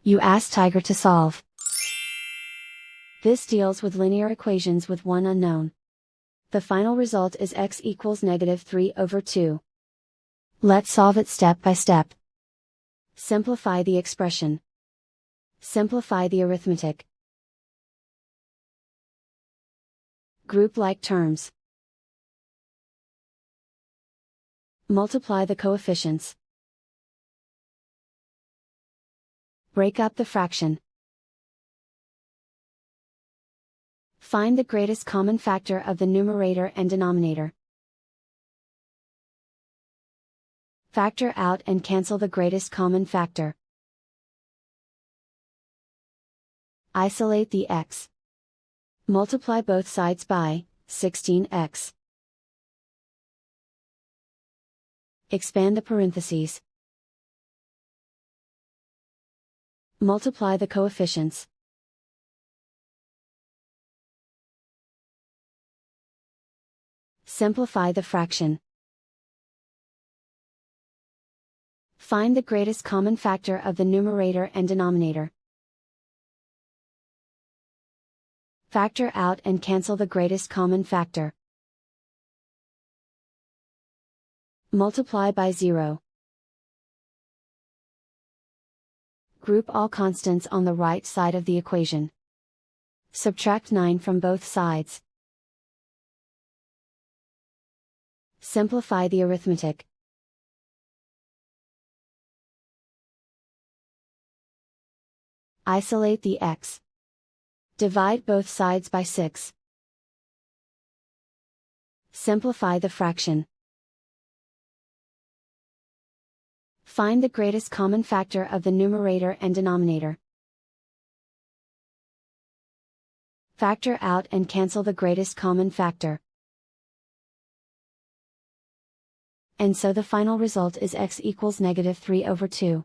You ask Tiger to solve. This deals with linear equations with one unknown. The final result is x equals -3/2. Let's solve it step by step. Simplify the expression. Simplify the arithmetic. Group like terms. Multiply the coefficients. Break up the fraction. Find the greatest common factor of the numerator and denominator. Factor out and cancel the greatest common factor. Isolate the x. Multiply both sides by 16x. Expand the parentheses. Multiply the coefficients. Simplify the fraction. Find the greatest common factor of the numerator and denominator. Factor out and cancel the greatest common factor. Multiply by 0. Group all constants on the right side of the equation. Subtract 9 from both sides. Simplify the arithmetic. Isolate the x. Divide both sides by 6. Simplify the fraction. Find the greatest common factor of the numerator and denominator. Factor out and cancel the greatest common factor. And so the final result is x equals -3/2.